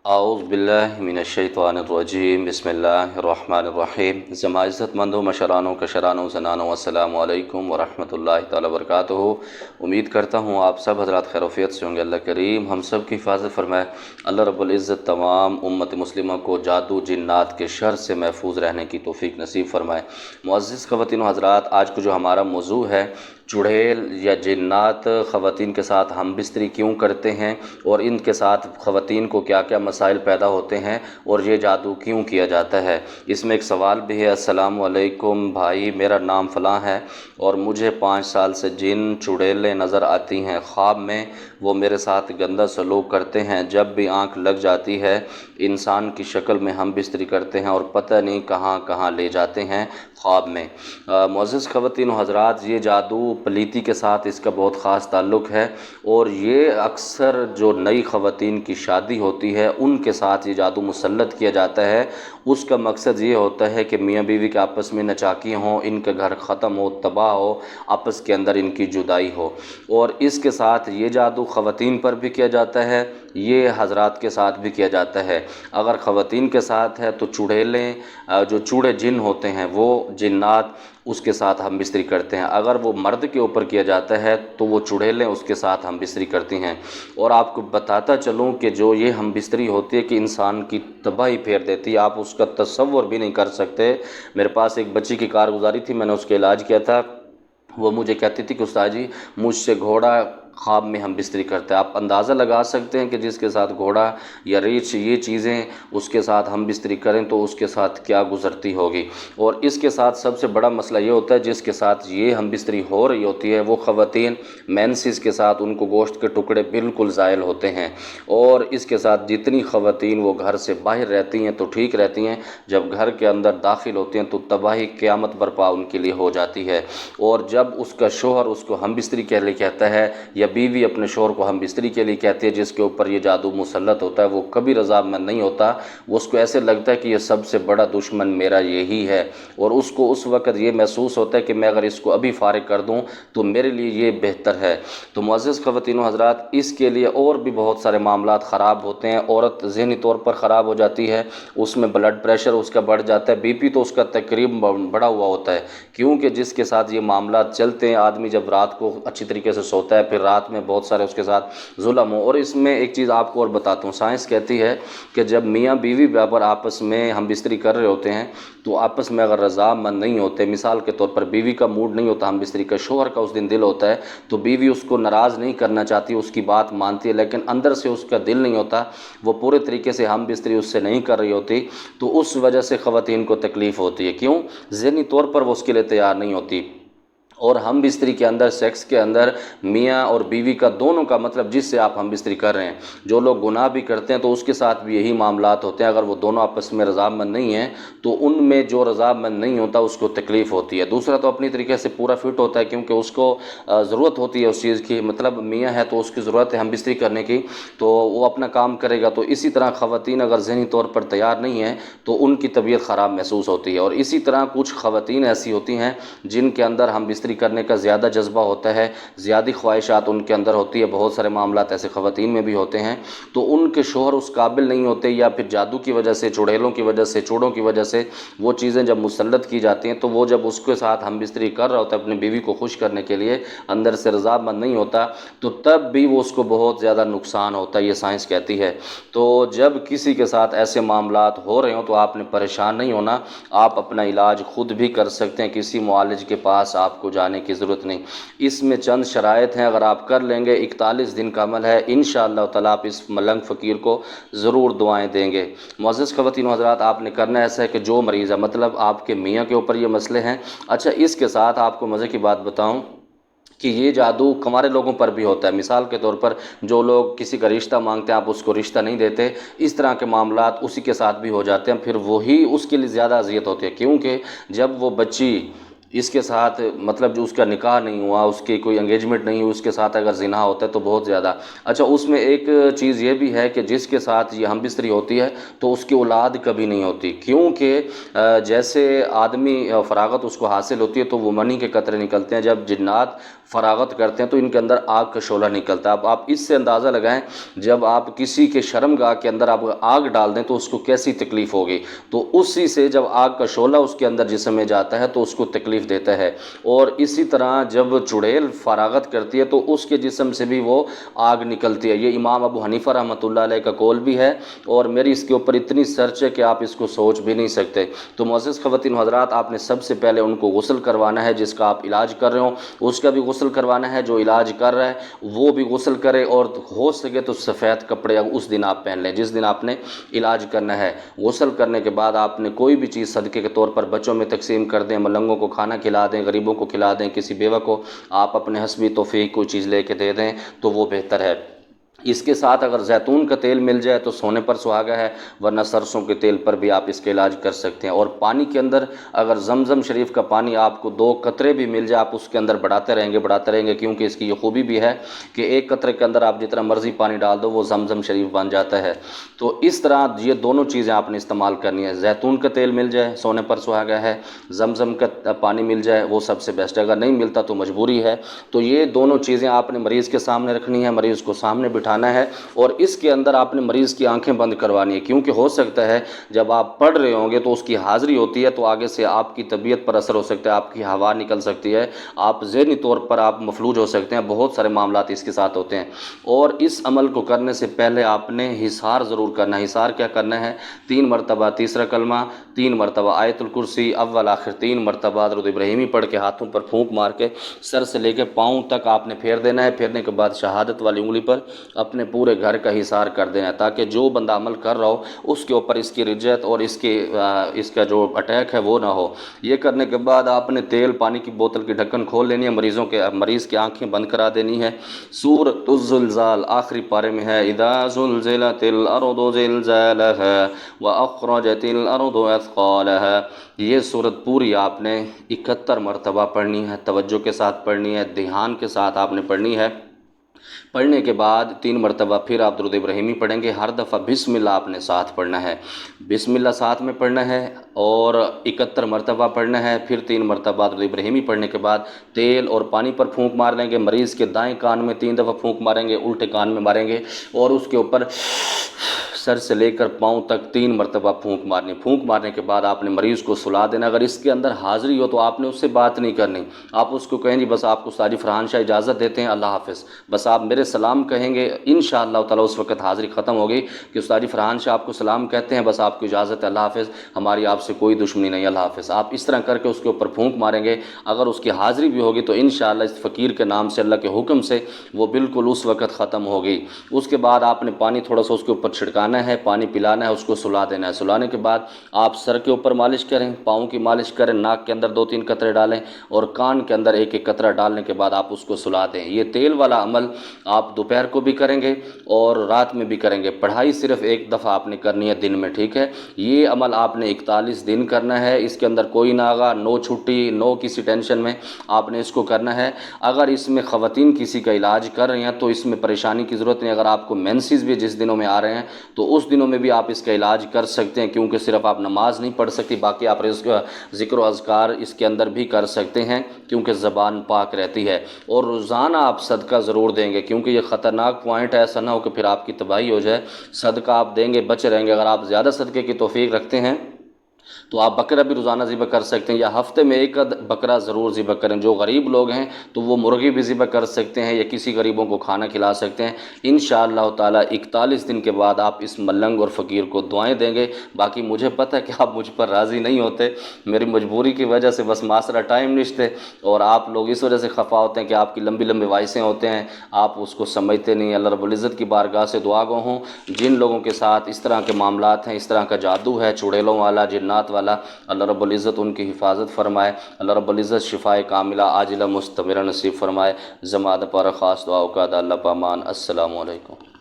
اعوذ باللہ من الشیطان الرجیم بسم اللہ الرحمن الرحیم زما عزت مندوں مشرانوں کشرانوں زنانوں السلام علیکم ورحمۃ اللہ تعالی وبرکاتہ۔ امید کرتا ہوں آپ سب حضرات خیر وفیت سے ہوں گے۔ اللہ کریم ہم سب کی حفاظت فرمائے۔ اللہ رب العزت تمام امت مسلمہ کو جادو جنات کے شر سے محفوظ رہنے کی توفیق نصیب فرمائے۔ معزز خواتین و حضرات، آج کو جو ہمارا موضوع ہے چڑیل یا جنات خواتین کے ساتھ ہم بستری کیوں کرتے ہیں اور ان کے ساتھ خواتین کو کیا کیا مسائل پیدا ہوتے ہیں اور یہ جادو کیوں کیا جاتا ہے۔ اس میں ایک سوال بھی ہے، السلام علیکم بھائی، میرا نام فلاں ہے اور مجھے 5 سال سے جن چڑیلیں نظر آتی ہیں، خواب میں وہ میرے ساتھ گندا سلوک کرتے ہیں، جب بھی آنکھ لگ جاتی ہے انسان کی شکل میں ہم بستری کرتے ہیں اور پتہ نہیں کہاں کہاں لے جاتے ہیں خواب میں۔ معزز خواتین و حضرات، یہ جادو پلیتی کے ساتھ اس کا بہت خاص تعلق ہے اور یہ اکثر جو نئی خواتین کی شادی ہوتی ہے ان کے ساتھ یہ جادو مسلط کیا جاتا ہے۔ اس کا مقصد یہ ہوتا ہے کہ میاں بیوی کے آپس میں نچاکیاں ہوں، ان کا گھر ختم ہو، تباہ ہو، آپس کے اندر ان کی جدائی ہو۔ اور اس کے ساتھ یہ جادو خواتین پر بھی کیا جاتا ہے، یہ حضرات کے ساتھ بھی کیا جاتا ہے۔ اگر خواتین کے ساتھ ہے تو چڑیلیں، جو چوڑے جن ہوتے ہیں وہ جنات، اس کے ساتھ ہم بستری کرتے ہیں۔ اگر وہ مرد کے اوپر کیا جاتا ہے تو وہ چڑیلیں اس کے ساتھ ہم بستری کرتی ہیں۔ اور آپ کو بتاتا چلوں کہ جو یہ ہم بستری ہوتی ہے کہ انسان کی تباہی پھیر دیتی ہے، آپ اس کا تصور بھی نہیں کر سکتے۔ میرے پاس ایک بچی کی کارگزاری تھی، میں نے اس کا علاج کیا تھا۔ وہ مجھے کہتی تھی کہ استاد جی مجھ سے گھوڑا خواب میں ہم بستری کرتے ہیں۔ آپ اندازہ لگا سکتے ہیں کہ جس کے ساتھ گھوڑا یا ریچھ یہ چیزیں اس کے ساتھ ہم بستری کریں تو اس کے ساتھ کیا گزرتی ہوگی۔ اور اس کے ساتھ سب سے بڑا مسئلہ یہ ہوتا ہے جس کے ساتھ یہ ہم بستری ہو رہی ہوتی ہے وہ خواتین مینسز کے ساتھ ان کو گوشت کے ٹکڑے بالکل زائل ہوتے ہیں۔ اور اس کے ساتھ جتنی خواتین وہ گھر سے باہر رہتی ہیں تو ٹھیک رہتی ہیں، جب گھر کے اندر داخل ہوتی ہیں تو تباہی قیامت برپا ان کے لیے ہو جاتی ہے۔ اور جب اس کا شوہر اس کو ہم بستری کے لیے کہتا ہے یا بیوی اپنے شوہر کو ہم بستری کے لیے کہتی ہے جس کے اوپر یہ جادو مسلط ہوتا ہے، وہ کبھی رضامند نہیں ہوتا۔ وہ اس کو ایسے لگتا ہے کہ یہ سب سے بڑا دشمن میرا یہی ہے، اور اس کو اس وقت یہ محسوس ہوتا ہے کہ میں اگر اس کو ابھی فارغ کر دوں تو میرے لیے یہ بہتر ہے۔ تو معزز خواتین و حضرات، اس کے لیے اور بھی بہت سارے معاملات خراب ہوتے ہیں۔ عورت ذہنی طور پر خراب ہو جاتی ہے، اس میں بلڈ پریشر اس کا بڑھ جاتا ہے، بی پی تو اس کا تقریباً بڑھا ہوا ہوتا ہے، کیونکہ جس کے ساتھ یہ معاملات چلتے ہیں آدمی جب رات کو اچھی طریقے سے سوتا ہے پھر رات میں بہت سارے اس کے ساتھ ظلم ہو۔ اور اس میں ایک چیز آپ کو اور بتاتا ہوں، سائنس کہتی ہے کہ جب میاں بیوی برابر آپس میں ہم بستری کر رہے ہوتے ہیں تو آپس میں اگر رضامند نہیں ہوتے، مثال کے طور پر بیوی کا موڈ نہیں ہوتا ہم بستری کا، شوہر کا اس دن دل ہوتا ہے تو بیوی اس کو ناراض نہیں کرنا چاہتی، اس کی بات مانتی ہے، لیکن اندر سے اس کا دل نہیں ہوتا، وہ پورے طریقے سے ہم بستری اس سے نہیں کر رہی ہوتی، تو اس وجہ سے خواتین کو تکلیف ہوتی ہے۔ کیوں؟ ذہنی طور پر وہ اس کے لیے تیار نہیں ہوتی۔ اور ہم بستری کے اندر، سیکس کے اندر میاں اور بیوی کا دونوں کا مطلب جس سے آپ ہم بستری کر رہے ہیں، جو لوگ گناہ بھی کرتے ہیں تو اس کے ساتھ بھی یہی معاملات ہوتے ہیں۔ اگر وہ دونوں آپس میں رضامند نہیں ہیں تو ان میں جو رضامند نہیں ہوتا اس کو تکلیف ہوتی ہے۔ دوسرا تو اپنی طریقے سے پورا فٹ ہوتا ہے کیونکہ اس کو ضرورت ہوتی ہے اس چیز کی، مطلب میاں ہے تو اس کی ضرورت ہے ہم بستری کرنے کی، تو وہ اپنا کام کرے گا۔ تو اسی طرح خواتین اگر ذہنی طور پر تیار نہیں ہیں تو ان کی طبیعت خراب محسوس ہوتی ہے۔ اور اسی طرح کچھ خواتین ایسی ہوتی ہیں جن کے اندر ہم بستری کرنے کا زیادہ جذبہ ہوتا ہے، زیادہ خواہشات ان کے اندر ہوتی ہے، بہت سارے معاملات ایسے خواتین میں بھی ہوتے ہیں، تو ان کے شوہر اس قابل نہیں ہوتے، یا پھر جادو کی وجہ سے، چڑیلوں کی وجہ سے، چوڑوں کی وجہ سے وہ چیزیں جب مسلط کی جاتی ہیں تو وہ جب اس کے ساتھ ہم بستری کر رہا ہوتا ہے اپنی بیوی کو خوش کرنے کے لیے، اندر سے رضامند نہیں ہوتا، تو تب بھی وہ اس کو بہت زیادہ نقصان ہوتا ہے، یہ سائنس کہتی ہے۔ تو جب کسی کے ساتھ ایسے معاملات ہو رہے ہوں تو آپ نے پریشان نہیں ہونا، آپ اپنا علاج خود بھی کر سکتے ہیں، کسی معالج کے پاس آپ کو جانے کی ضرورت نہیں۔ اس میں چند شرائط ہیں، اگر آپ کر لیں گے، 41 دن کا عمل ہے، انشاءاللہ تعالیٰ آپ اس ملنگ فقیر کو ضرور دعائیں دیں گے۔ معزز خواتین و حضرات، آپ نے کرنا ایسا ہے کہ جو مریض ہے، مطلب آپ کے میاں کے اوپر یہ مسئلے ہیں۔ اچھا، اس کے ساتھ آپ کو مزے کی بات بتاؤں کہ یہ جادو کنوارے لوگوں پر بھی ہوتا ہے۔ مثال کے طور پر جو لوگ کسی کا رشتہ مانگتے ہیں، آپ اس کو رشتہ نہیں دیتے، اس طرح کے معاملات اسی کے ساتھ بھی ہو جاتے ہیں، پھر وہی اس کے لیے زیادہ اذیت ہوتی ہے، کیونکہ جب وہ بچی اس کے ساتھ مطلب جو اس کا نکاح نہیں ہوا، اس کی کوئی انگیجمنٹ نہیں ہوئی، اس کے ساتھ اگر زنا ہوتا ہے تو بہت زیادہ اچھا۔ اس میں ایک چیز یہ بھی ہے کہ جس کے ساتھ یہ ہم بستری ہوتی ہے تو اس کی اولاد کبھی نہیں ہوتی، کیونکہ جیسے آدمی فراغت اس کو حاصل ہوتی ہے تو وہ منی کے قطرے نکلتے ہیں، جب جنات فراغت کرتے ہیں تو ان کے اندر آگ کا شعلہ نکلتا ہے۔ اب آپ اس سے اندازہ لگائیں جب آپ کسی کے شرمگاہ کے اندر آپ آگ ڈال دیں تو اس کو کیسی تکلیف ہوگی، تو اسی سے جب آگ کا شعلہ اس کے اندر جسم میں جاتا ہے تو اس کو تکلیف دیتا ہے۔ اور اسی طرح جب چڑیل فراغت کرتی ہے تو اس کے جسم سے بھی وہ آگ نکلتی ہے۔ یہ امام ابو حنیفہ رحمۃ اللہ علیہ کا قول بھی ہے، اور میری اس کے اوپر اتنی سرچ ہے کہ آپ اس کو سوچ بھی نہیں سکتے۔ تو معزز خواتین و حضرات، آپ نے سب سے پہلے ان کو غسل کروانا ہے، جس کا آپ علاج کر رہے ہو اس کا بھی غسل کروانا ہے، جو علاج کر رہا ہے وہ بھی غسل کرے، اور ہو سکے تو سفید کپڑے اس دن آپ پہن لیں جس دن آپ نے علاج کرنا ہے۔ غسل کرنے کے بعد آپ نے کوئی بھی چیز صدقے کے طور پر بچوں میں تقسیم کر دیں، ملنگوں کو کھانا کھلا دیں، غریبوں کو کھلا دیں، کسی بیوہ کو آپ اپنے حسبی توفیق کوئی چیز لے کے دے دیں تو وہ بہتر ہے۔ اس کے ساتھ اگر زیتون کا تیل مل جائے تو سونے پر سہاگا ہے، ورنہ سرسوں کے تیل پر بھی آپ اس کا علاج کر سکتے ہیں۔ اور پانی کے اندر اگر زمزم شریف کا پانی آپ کو 2 قطرے بھی مل جائے، آپ اس کے اندر بڑھاتے رہیں گے، کیونکہ اس کی یہ خوبی بھی ہے کہ ایک قطرے کے اندر آپ جتنا مرضی پانی ڈال دو وہ زمزم شریف بن جاتا ہے۔ تو اس طرح یہ دونوں چیزیں آپ نے استعمال کرنی ہے، زیتون کا تیل مل جائے سونے پر سہاگا ہے، زمزم کا پانی مل جائے وہ سب سے بیسٹ ہے، اگر نہیں ملتا تو مجبوری ہے۔ تو یہ دونوں چیزیں آپ نے مریض کے سامنے رکھنی ہے، مریض کو سامنے بٹھانا ہے، اور اس کے اندر آپ نے مریض کی آنکھیں بند کروانی ہے، کیونکہ ہو سکتا ہے جب آپ پڑھ رہے ہوں گے تو اس کی حاضری ہوتی ہے تو آگے سے آپ کی طبیعت پر اثر ہو سکتا ہے، آپ کی ہوا نکل سکتی ہے، آپ ذہنی طور پر آپ مفلوج ہو سکتے ہیں، بہت سارے معاملات اس کے ساتھ ہوتے ہیں۔ اور اس عمل کو کرنے سے پہلے آپ نے حصار ضرور کرنا ہے۔ حصار کیا کرنا ہے؟ 3 مرتبہ تیسرا کلمہ، 3 مرتبہ آیت الکرسی، اول آخر 3 مرتبہ درود ابراہیمی پڑھ کے ہاتھوں پر پھونک مار کے سر سے لے کے پاؤں تک آپ نے پھیر دینا ہے۔ پھیرنے کے بعد شہادت والی انگلی پر اپنے پورے گھر کا حصار کر دینا ہے، تاکہ جو بندہ عمل کر رہا ہو اس کے اوپر اس کی رجت اور اس کا جو اٹیک ہے وہ نہ ہو۔ یہ کرنے کے بعد آپ نے تیل پانی کی بوتل کی ڈھکن کھول لینی ہے، مریض کی آنکھیں بند کرا دینی ہے۔ سورۃ الزلزال آخری پارے میں ہے، اذا زلزلت الارض زلزالها واخرجت الارض اثقالها۔ یہ سورت پوری آپ نے 71 مرتبہ پڑھنی ہے، توجہ کے ساتھ پڑھنی ہے، دھیان کے ساتھ آپ نے پڑھنی ہے۔ پڑھنے کے بعد 3 مرتبہ پھر آپ درود ابراہیمی پڑھیں گے، ہر دفعہ بسم اللہ آپ نے ساتھ پڑھنا ہے، بسم اللہ ساتھ میں پڑھنا ہے، اور 71 مرتبہ پڑھنا ہے۔ پھر 3 مرتبہ درود ابراہیمی پڑھنے کے بعد تیل اور پانی پر پھونک مار لیں گے، مریض کے دائیں کان میں 3 دفعہ پھونک ماریں گے، الٹے کان میں ماریں گے، اور اس کے اوپر سر سے لے کر پاؤں تک 3 مرتبہ پھونک مارنی۔ پھونک مارنے کے بعد آپ نے مریض کو سلا دینا۔ اگر اس کے اندر حاضری ہو تو آپ نے اس سے بات نہیں کرنی، آپ اس کو کہیں جی بس آپ کو استاد فرحان شاہ اجازت دیتے ہیں، اللہ حافظ، بس آپ میرے سلام کہیں گے، انشاءاللہ تعالیٰ اس وقت حاضری ختم ہوگی کہ استاد فرحان شاہ آپ کو سلام کہتے ہیں، بس آپ کو اجازت ہے، اللہ حافظ، ہماری آپ سے کوئی دشمنی نہیں، اللہ حافظ۔ آپ اس طرح کر کے اس کے اوپر پھونک ماریں گے، اگر اس کی حاضری بھی ہوگی تو انشاءاللہ اس فقیر کے نام سے اللہ کے حکم سے وہ بالکل اس وقت ختم ہوگی۔ اس کے بعد آپ نے پانی تھوڑا سا اس کے اوپر چھڑکانا ہے، پانی پلانا ہے، اس کو سلا دینا ہے۔ سلانے کے بعد آپ سر کے اوپر مالش کریں، پاؤں کی مالش کریں، ناک کے اندر 2-3 قطرے ڈالیں، اور کان کے اندر 1-1 قطرہ ڈالنے کے بعد آپ اس کو سلا دیں۔ یہ تیل والا عمل آپ دوپہر کو بھی کریں گے اور رات میں بھی کریں گے، پڑھائی صرف 1 دفعہ آپ نے کرنی ہے دن میں، ٹھیک ہے؟ یہ عمل آپ نے 41 دن کرنا ہے، اس کے اندر کوئی ناغہ، نو چھٹی، نو کسی ٹینشن میں آپ نے اس کو کرنا ہے۔ اگر اس میں خواتین کسی کا علاج کر رہی ہیں تو اس میں پریشانی کی ضرورت نہیں، اگر آپ کو مینسز بھی جس دنوں میں آ رہے ہیں تو اس دنوں میں بھی آپ اس کا علاج کر سکتے ہیں، کیونکہ صرف آپ نماز نہیں پڑھ سکتی، باقی آپ ذکر و اذکار اس کے اندر بھی کر سکتے ہیں، کیونکہ زبان پاک رہتی ہے۔ اور روزانہ آپ صدقہ ضرور دیں گے، کیونکہ یہ خطرناک پوائنٹ ہے، ایسا نہ ہو کہ پھر آپ کی تباہی ہو جائے۔ صدقہ آپ دیں گے، بچے رہیں گے۔ اگر آپ زیادہ صدقے کی توفیق رکھتے ہیں تو آپ بکرا بھی روزانہ ذبح کر سکتے ہیں، یا ہفتے میں 1 بکرا ضرور ذبح کریں۔ جو غریب لوگ ہیں تو وہ مرغی بھی ذبح کر سکتے ہیں، یا کسی غریبوں کو کھانا کھلا سکتے ہیں۔ انشاءاللہ تعالیٰ 41 دن کے بعد آپ اس ملنگ اور فقیر کو دعائیں دیں گے۔ باقی مجھے پتہ ہے کہ آپ مجھ پر راضی نہیں ہوتے، میری مجبوری کی وجہ سے، بس معاشرہ ٹائم نشتے، اور آپ لوگ اس وجہ سے خفا ہوتے ہیں کہ آپ کی لمبی لمبی وائسیں ہوتے ہیں، آپ اس کو سمجھتے نہیں۔ اللہ رب العزت کی بارگاہ سے دعا گو ہوں، جن لوگوں کے ساتھ اس طرح کے معاملات ہیں، اس طرح کا جادو ہے، چڑیلوں والا، جنات والا، اللہ رب العزت ان کی حفاظت فرمائے، اللہ رب العزت شفائے کاملہ عاجلہ مستمرہ نصیب فرمائے۔ زمادہ پر خاص دعا کا اللہ پامان۔ السلام علیکم۔